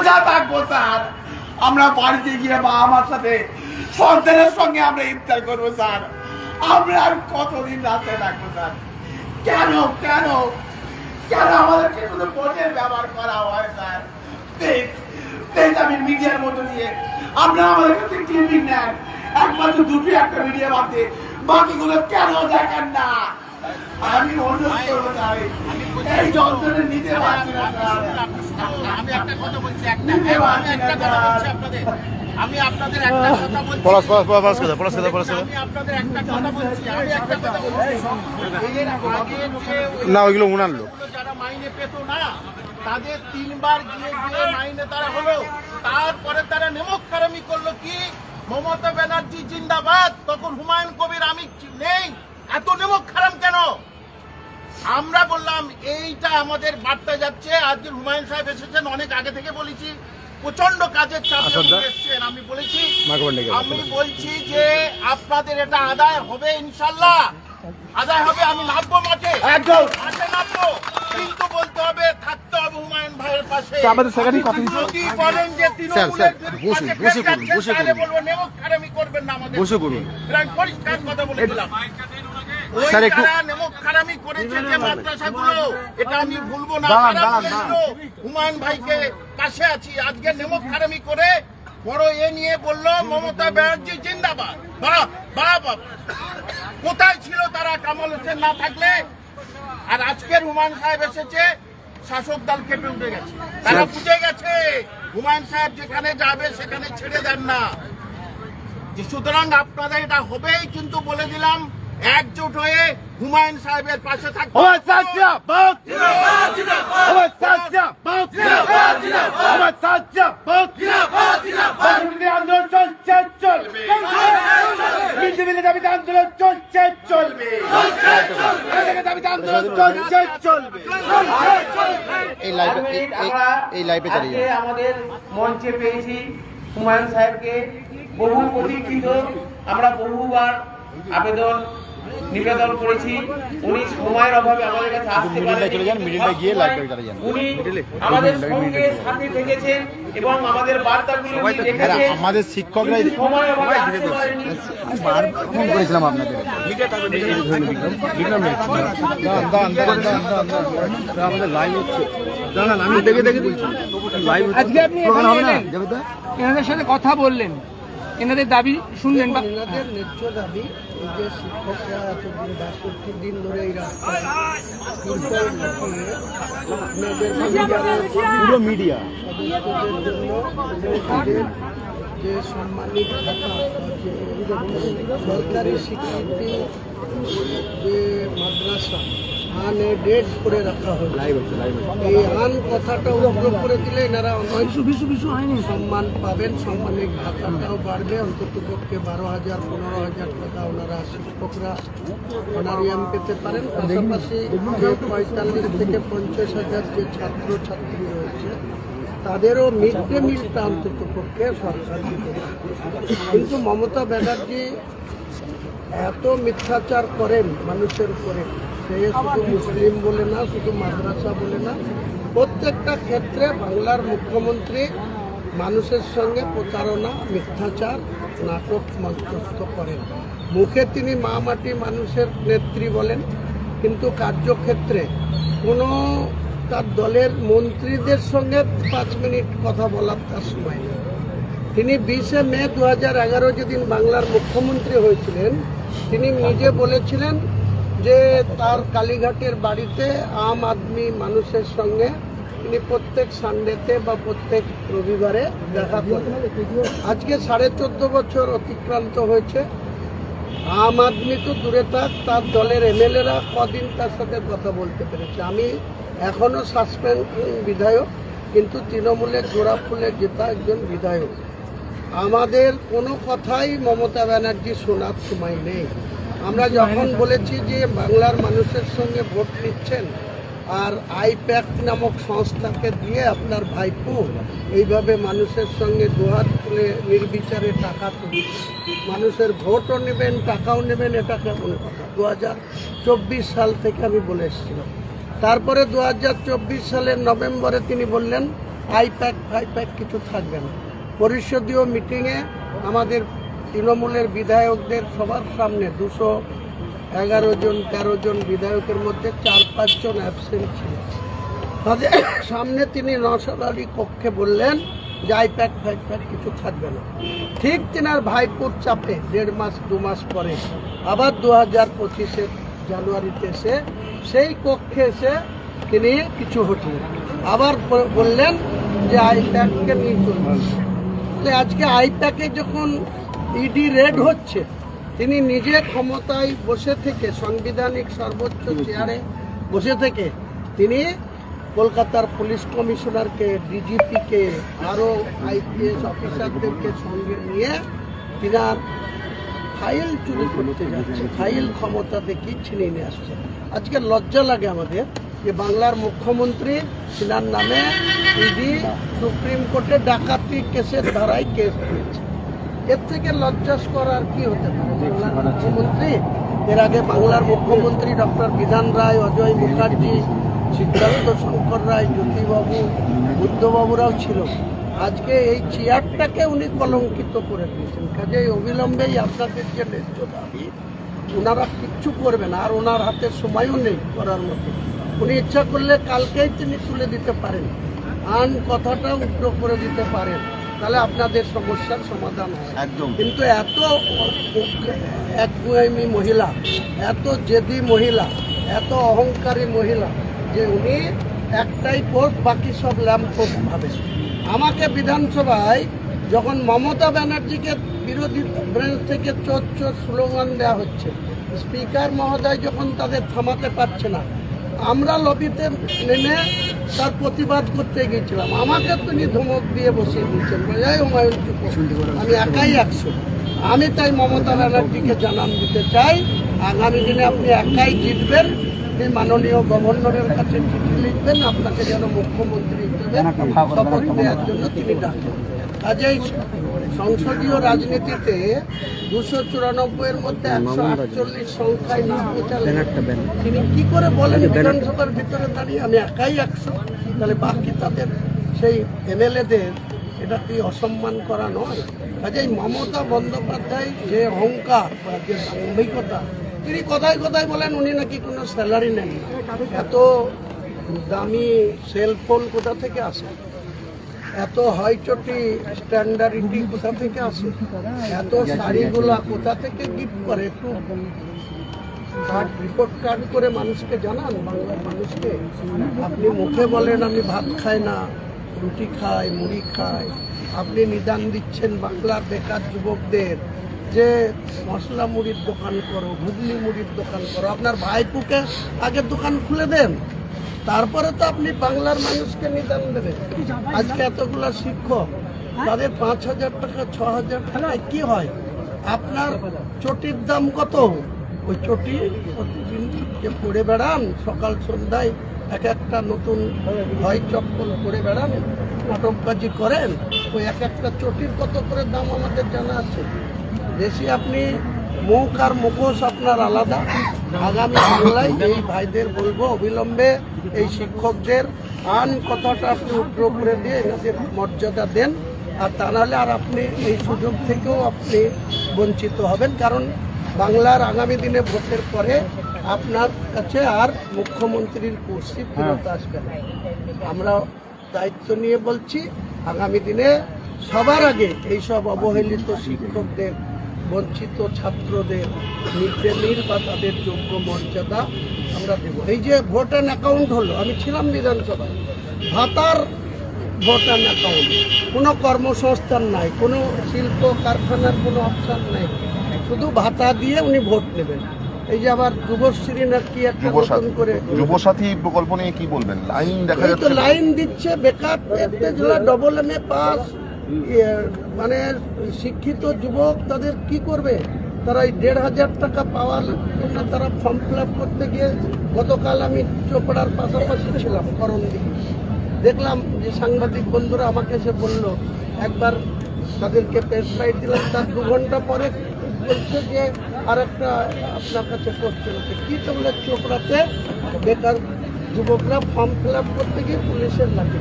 রোজা থাকবো স্যার, আমরা বাড়িতে গিয়ে মা আমার সাথে সন্তানের সঙ্গে আমরা ইফতার করবো স্যার। আমরা আর কতদিন রাস্তায় থাকবো স্যার? কেন কেন কেন আমাদেরকে শুধু ভোটের ব্যবহার করা হয় স্যার? প্লিজ আমি মিডিয়ার মধ্যে দিয়ে আপনারা আমাদের কাছে ক্লিপিং নেন, একমাত্র দুটি একটা মিডিয়া বাদে বাকিগুলো কেন দেখেন না? আমি অনুরোধ করবো চাই, এই যন্ত্রণা নিতে পারছি না স্যার। আমি একটা কথা বলছি, আমি আপনাদের একটা কথা বলছি, পলাশ কথা আমি আপনাদের একটা কথা বলছি, আমি একটা কথা বলছি। এর আগে না, ওইগুলো উনার লোক যারা মাইনে পেত না, তাদের 3 বার গিয়ে মাইনে তারা হলো, তারপরে তারা নেমককারামি করলো কি মমতা ব্যানার্জি জিন্দাবাদ, তখন হুমায়ুন কবির আমি নেই, এত নেমককারাম কেন? আমরা বললাম এইটা আমাদের বার্তা যাচ্ছে। আজকে হুমায়ুন সাহেব এসেছেন, অনেক আগে থেকে বলেছি, প্রচন্ড কাজের চাপে এসেছেন। আমি বলছি যে আপনাদের এটা আদায় হবে, ইনশাল্লাহ আদায় হবে। আমি নামবো মাঠে, নামবো, কিন্তু বলতে হবে, থাকতে হবে হুমায়ুন ভাইয়ের পাশে। যদি বলেন যে তৃণমূলের বলবো নেমককারামি করবেন না, আমাদের পরিষ্কার কথা বলে দিলাম। নেমককারামি করেছে যে মাদ্রাসাগুলো, এটা আমি ভুলবো না। হুমায়ুন ভাইকে পাশে আছি। আজকে নেমককারামি করে বড় এ নিয়ে বললো মমতা ব্যানার্জি জিন্দাবাদ। বাবা কোথায় ছিল তারা কামাল হোসেন না থাকলে? আর আজকের হুমায়ুন সাহেব এসেছে, শাসক দল কেঁপে উঠে গেছে, তারা বুঝে গেছে হুমায়ুন সাহেব যেখানে যাবে সেখানে ছেড়ে দেন না। সুতরাং আপনাদের এটা হবেই, কিন্তু বলে দিলাম একজোট হয়ে হুমায়ুন সাহেবের পাশে থাকবে। আমাদের মঞ্চে পেয়েছি হুমায়ুন সাহেবকে, বহু প্রতীক্ষিত, আমরা বহুবার আবেদন নিবেদন করেছি। উনি সময়ের অভাবে আমাদের কাছে আসতে পারেন, উনি আমাদের সঙ্গে সাথে থেকেছেন এবং আমাদের বার্তাগুলো দেখেছেন। আমাদের শিক্ষকরাই ফোন করেছিলাম আপনাদের, আমাদের লাইভ হচ্ছে, জানান আমি দেখে বলছি লাইভ। আজকে আপনি এনাদের সাথে কথা বললেন, এনাদের দাবি শুনলেন? বা এনাদের ন্যায্য দাবি, এই যে শিক্ষকরা এতদিন 62 দিন ধরে এই রাস্তায় পুরো মিডিয়া যে সম্মানিত ভাতা, যে সরকারি শিক্ষার্থী যে মাদ্রাসা আনএডেড করে রাখা হয়, এই আন কথাটা উগ্র করে দিলে এনারা অনেক সম্মান পাবেন, সম্মানিক ভাতাটাও বাড়বে, অন্তত পক্ষে 12,000 15,000 টাকা ওনারা শিক্ষকরা অনারিয়াম পেতে পারেন। পাশাপাশি যে 45 থেকে 50,000 যে ছাত্রছাত্রী রয়েছে তাদেরও মিড ডে মিলটা অন্তত পক্ষে সরকার দিতে পারে। কিন্তু মমতা ব্যানার্জি এত মিথ্যাচার করেন মানুষের উপরে, সে শুধু মুসলিম বলে না, শুধু মাদ্রাসা বলে না, প্রত্যেকটা ক্ষেত্রে বাংলার মুখ্যমন্ত্রী মানুষের সঙ্গে প্রতারণা, মিথ্যাচার, নাটক মঞ্চস্থ করেন। মুখে তিনি মা মাটি মানুষের নেত্রী বলেন, কিন্তু কার্যক্ষেত্রে কোনো তার দলের মন্ত্রীদের সঙ্গে 5 মিনিট কথা বলার তার সময় নেই। তিনি 20 মে 2011 যেদিন বাংলার মুখ্যমন্ত্রী হয়েছিলেন, তিনি নিজে বলেছিলেন যে তার কালীঘাটের বাড়িতে আম আদমি মানুষের সঙ্গে তিনি প্রত্যেক সানডেতে বা প্রত্যেক রবিবারে দেখা করেন। আজকে 14.5 বছর অতিক্রান্ত হয়েছে, আম আদমি তো দূরে থাক, তার দলের এমএলএরা কদিন তার সাথে কথা বলতে পেরেছে। আমি এখনও সাসপেন্ড বিধায়ক, কিন্তু তৃণমূলের জোড়া ফুলে জেতা একজন বিধায়ক। আমাদের কোনো কথাই মমতা ব্যানার্জি শোনার সময় নেই। আমরা যখন বলেছি যে বাংলার মানুষের সঙ্গে ভোট নিচ্ছেন আর আইপ্যাক নামক সংস্থাকে দিয়ে আপনার ভাইপো এইভাবে মানুষের সঙ্গে দুহাত খুলে নির্বিচারে টাকা তুলছে, মানুষের ভোটও নেবেন টাকাও নেবেন, এটা কেমন কথা? 2024 সাল থেকে আমি বলে এসেছিলাম। তারপরে 2024 সালের নভেম্বরে তিনি বললেন আইপ্যাক ফাইপ্যাক কিছু থাকবে না। পরিষদীয় মিটিংয়ে আমাদের তৃণমূলের বিধায়কদের সবার সামনে 211 জন 13 জন বিধায়কের মধ্যে 4-5 জন অ্যাবসেন্ট ছিল। তাদের সামনে তিনি নশালারি কক্ষে বললেন যে আইপ্যাক ফাইপ্যাক কিছু থাকবে না। ঠিক তিনার ভাইপুর চাপে 1.5 মাস 2 মাস পরে আবার 2025-এর জানুয়ারিতে এসে সেই কক্ষে এসে তিনি কিছু হটলেন, আবার বললেন যে আইপ্যাককে নিয়ে চলবে। তাহলে আজকে আইপ্যাকে যখন ইডি রেড হচ্ছে, তিনি নিজে ক্ষমতায় বসে থেকে সাংবিধানিক সর্বোচ্চ চেয়ারে বসে থেকে তিনি কলকাতার পুলিশ কমিশনারকে, ডিজিপিকে, আরও আইপিএস অফিসারদেরকে সঙ্গে নিয়ে তিনার ফাইল চুরি করতে যাচ্ছে, ফাইল ক্ষমতা দেখি ছিনিয়ে নিয়ে আসছে। আজকে লজ্জা লাগে আমাদের যে বাংলার মুখ্যমন্ত্রী তিনার নামে ইডি সুপ্রিম কোর্টে ডাকাতি কেসের ধারায় কেস দিয়েছে। এর থেকে লজ্জাস্কর আর কি হতে পারে? বাংলার মুখ্যমন্ত্রী, এর আগে বাংলার মুখ্যমন্ত্রী ডক্টর বিধান রায়, অজয় মুখার্জি, সিদ্ধার্থ শঙ্কর রায়, জ্যোতিবাবু, বুদ্ধবাবুরাও ছিল। আজকে এই চেয়ারটাকে উনি কলঙ্কিত করে দিয়েছেন। কাজেই অবিলম্বেই আপনাদের যে ন্যায্য দাবি, ওনারা কিচ্ছু করবে না, আর ওনার হাতে সময়ও নেই করার মতো। উনি ইচ্ছা করলে কালকেই তিনি তুলে দিতে পারেন, আন কথাটা উগ্র করে দিতে পারেন, তাহলে আপনাদের সমস্যার সমাধান হয়। একদম। কিন্তু এত একগুঁয়েমি মহিলা, এত জেদি মহিলা, এত অহংকারী মহিলা যে উনি একটাই পোস্ট, বাকি সব ল্যাম্প পোস্ট ভাবে। আমাকে বিধানসভায় যখন মমতা ব্যানার্জিকে বিরোধী ব্রেঞ্চ থেকে চোর চোর স্লোগান দেওয়া হচ্ছে, স্পিকার মহোদয় যখন তাদের থামাতে পারছে না, আমরা লবিতে নেমে তার প্রতিবাদ করতে গিয়েছিলাম। আমাকে তিনি ধমক দিয়ে বসিয়ে দিচ্ছেন, হুমায়ুন আমি একাই 100। আমি তাই মমতা ব্যানার্জিকে জানান দিতে চাই, আগামী দিনে আপনি একাই জিতবেন। আপনি মাননীয় গভর্নরের কাছে চিঠি লিখবেন, আপনাকে যেন মুখ্যমন্ত্রী হিসেবে শপথ দেওয়ার জন্য তিনি ডাকেন। কাজেই সংসদীয় রাজনীতিতে 294-এর মধ্যে 148 সংখ্যায় না পৌঁছালে তিনি কি করে বলেন বিধানসভার ভিতরে দাঁড়িয়ে আমি একাই 100? তাহলে বাকি তাদের সেই এমএলএদের এটা কি অসম্মান করা নয়? কাজেই মমতা বন্দ্যোপাধ্যায় যে অহংকার বা যে দাম্ভিকতা, তিনি কথায় কথায় বলেন উনি নাকি কোনো স্যালারি নেন না। এত দামি সেলফোন কোথা থেকে আসে? এত হয়চটি স্ট্যান্ডার্ডিটি কোথা থেকে আসে? এত শাড়িগুলা কোথা থেকে গিফট করে? একটু কার্ড, রিপোর্ট কার্ড করে মানুষকে জানান, বাংলার মানুষকে। আপনি মুখে বলেন আমি ভাত খাই না, রুটি খাই, মুড়ি খাই। আপনি নিদান দিচ্ছেন বাংলার বেকার যুবকদের যে মশলা মুড়ির দোকান করো, ঘুগনি মুড়ির দোকান করো। আপনার ভাইপুকে আগে দোকান খুলে দেন, তারপরে তো আপনি বাংলার মানুষকে নিদান দেবেন। আজকে এতগুলো শিক্ষক, তাদের 5,000 টাকা 6,000 টাকায় কি হয়? আপনার চটির দাম কত? ওই চটি প্রতিদিন যে পরে বেড়ান, সকাল সন্ধ্যায় এক একটা নতুন হয় চপ্পল পরে বেড়ান, নাটকবাজি করেন, ওই এক একটা চটির কত করে দাম আমাদের জানা আছে। বেশি আপনি মুখ আর মুখোশ আপনার আলাদা। আগামী বাংলায় এই ভাইদের বলবো অবিলম্বে এই শিক্ষকদের আন কথাটা আপনি উগ্র করে দিয়ে এনাদের মর্যাদা দেন, আর তা নাহলে আর আপনি এই সুযোগ থেকেও আপনি বঞ্চিত হবেন। কারণ বাংলার আগামী দিনে ভোটের পরে আপনার কাছে আর মুখ্যমন্ত্রীর কুর্সি ফেরত আসবে না। আমরা দায়িত্ব নিয়ে বলছি, আগামী দিনে সবার আগে এইসব অবহেলিত শিক্ষকদের, বঞ্চিত ছাত্রদের মিড ডে মিল বা তাদের যোগ্য মর্যাদা আমরা দেব। এই যে ভোট অ্যান্ড অ্যাকাউন্ট হলো, আমি ছিলাম বিধানসভায়, ভাতার ভোট অ্যান্ড অ্যাকাউন্ট, কোনো কর্মসংস্থান নাই, কোনো শিল্প কারখানার কোনো অপশান নেই, শুধু ভাতা দিয়ে উনি ভোট নেবেন। এই যে আবার যুবশ্রী না কি একটা নতুন করে যুবসাথী প্রকল্প নিয়ে কি বলবেন? লাইন দেখা এই তো যাচ্ছে, লাইন দিচ্ছে বেকার যারা ডবল এম এ পাস, মানে শিক্ষিত যুবক, তাদের কি করবে? তারা এই 1,500 টাকা পাওয়ার জন্য তারা ফর্ম ফিল আপ করতে গিয়ে, গতকাল আমি চোপড়ার পাশাপাশি ছিলাম করণদিঘি, দেখলাম যে সাংবাদিক বন্ধুরা আমাকে এসে বলল, একবার তাদেরকে প্রেস রাইট দিলাম, তার 2 ঘন্টা পরে বলছে যে আর একটা আপনার কাছে করতে হচ্ছে কি, তো বলে চোপড়াতে বেকার যুবকরা ফর্ম ফিল আপ করতে গিয়ে পুলিশের লাঠি।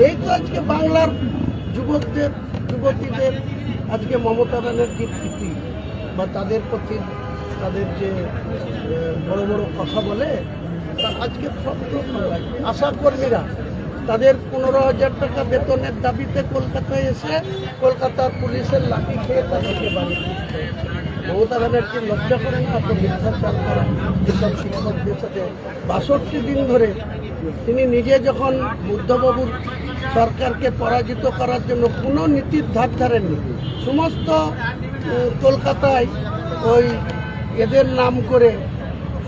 এই তো আজকে বাংলার যুবকদের যুবতীদের আজকে মমতা ব্যানার্জির প্রীতি বা তাদের প্রতি তাদের যে বড় বড় কথা বলে তা আজকে সব ভালো লাগে। আশাকর্মীরা তাদের 15,000 টাকা বেতনের দাবিতে কলকাতায় এসে কলকাতার পুলিশের লাঠি খেয়ে তাদেরকে বাড়ি ফিরতে হচ্ছে। মমতা ব্যানার্জির লজ্জা করে না এত মিথ্যাচার করা যেসব শিক্ষকদের সাথে 62 দিন ধরে তিনি নিজে যখন বুদ্ধবাবুর সরকারকে পরাজিত করার জন্য কোনো নীতির ধার ধারেননি, সমস্ত কলকাতায় ওই এদের নাম করে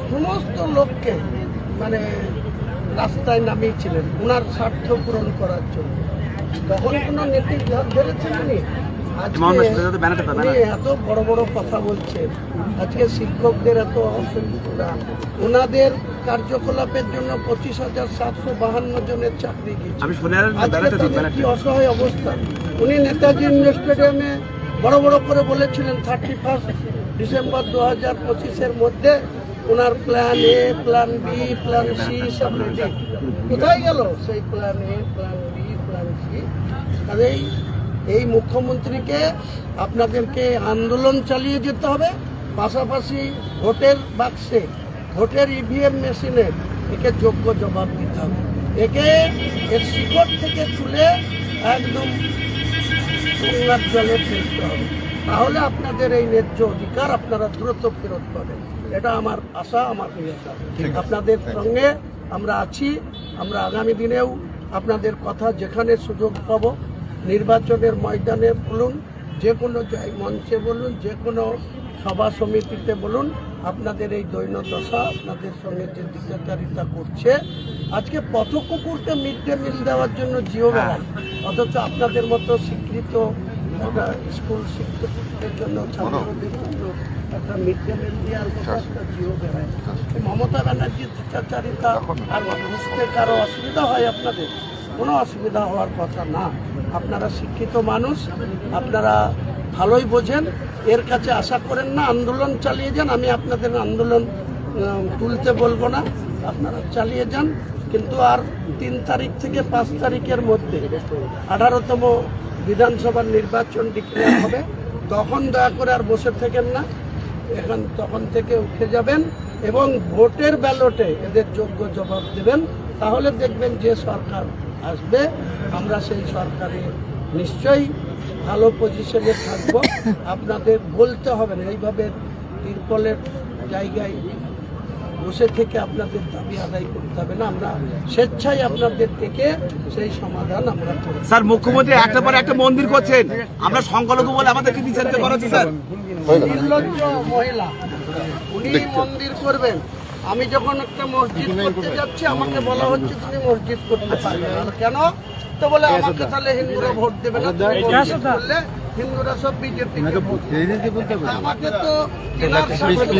সমস্ত লোককে মানে রাস্তায় নামিয়েছিলেন ওনার স্বার্থ পূরণ করার জন্য। তখন কোনো নীতির ধার ধরেছেন উনি? এত বড় বড় কথা বলছেন, আজকে শিক্ষকদের এত অসুবিধা, ওনাদের কার্যকলাপের জন্য 25,752 জনের চাকরি গিয়েছে। আজকে তাদের কি অসহায় অবস্থা। উনি নেতাজি ইন্ডোর স্টেডিয়ামে বড় বড় করে বলেছিলেন 31 ডিসেম্বর 2025-এর মধ্যে ওনার plan A, plan B, plan C সব রেডি। কোথায় গেল সেই plan A, plan B, plan C? কাজেই এই মুখ্যমন্ত্রীকে আপনাদেরকে আন্দোলন চালিয়ে যেতে হবে, পাশাপাশি ভোটের বাক্সে, ভোটের ইভিএম মেশিনে একে যোগ্য জবাব দিতে হবে। একে এর শিকড় থেকে তুলে একদম গঙ্গার জলে ফেলতে হবে, তাহলে আপনাদের এই ন্যায্য অধিকার আপনারা দ্রুত ফেরত পাবেন। এটা আমার আশা, আমার নিরাশা। আপনাদের সঙ্গে আমরা আছি। আমরা আগামী দিনেও আপনাদের কথা যেখানে সুযোগ পাবো, নির্বাচনের ময়দানে বলুন, যে কোনো মঞ্চে বলুন, যে কোনো সভা সমিতিতে বলুন, আপনাদের এই দৈন্যদশা আপনাদের সঙ্গে যে দিকাচারিতা করছে, আজকে পথকুকুরকে মিড ডে মিল দেওয়ার জন্য জিও বেড়ায়, অথচ আপনাদের মতো স্বীকৃত একটা স্কুল শিক্ষকদের জন্য ছাত্রদের জন্য একটা মিড ডে মিল দেওয়ার মতো একটা জিও বেড়ায়। মমতা ব্যানার্জির দিকাচারিতা আর বুঝতে কারো অসুবিধা হয়? আপনাদের কোনো অসুবিধা হওয়ার কথা না। আপনারা শিক্ষিত মানুষ, আপনারা ভালোই বোঝেন, এর কাছে আশা করেন না, আন্দোলন চালিয়ে যান। আমি আপনাদের আন্দোলন তুলতে বলবো না, আপনারা চালিয়ে যান। কিন্তু আর 3 তারিখ থেকে 5 তারিখের মধ্যে 18তম বিধানসভার নির্বাচন ডিক্লেয়ার হবে, তখন দয়া করে আর বসে থাকেন না, তখন থেকে উঠে যাবেন এবং ভোটের ব্যালটে এদের যোগ্য জবাব দেবেন। তাহলে দেখবেন যে সরকার আসবে, আমরা সেই সরকারে নিশ্চয়ই ভালো পজিশনে থাকবো। আপনাদের বলতে হবে না, এইভাবে তিরপলের জায়গায় বসে থেকে আপনাদের দাবি আদায় করতে হবে না। আমরা স্বেচ্ছায় আপনাদের থেকে সেই সমাধান আমরা করব। স্যার, মুখ্যমন্ত্রী একটা পর একটা মন্দির করছেন, আমরা সংখ্যালঘু বলে আমাদেরকে বিচারিত করা হচ্ছে স্যার। নির্লজ্জ মহিলা, উনি মন্দির করবেন। আমি যখন একটা মসজিদ করতে যাচ্ছি আমাকে বলা হচ্ছে তুমি মসজিদ করতে পারবে না। কেন? তো বলে আমাকে তাহলে হিন্দুরা ভোট দেবে না, বললে হিন্দুরা সব বিজেপি আমাকে তো রাজনীতি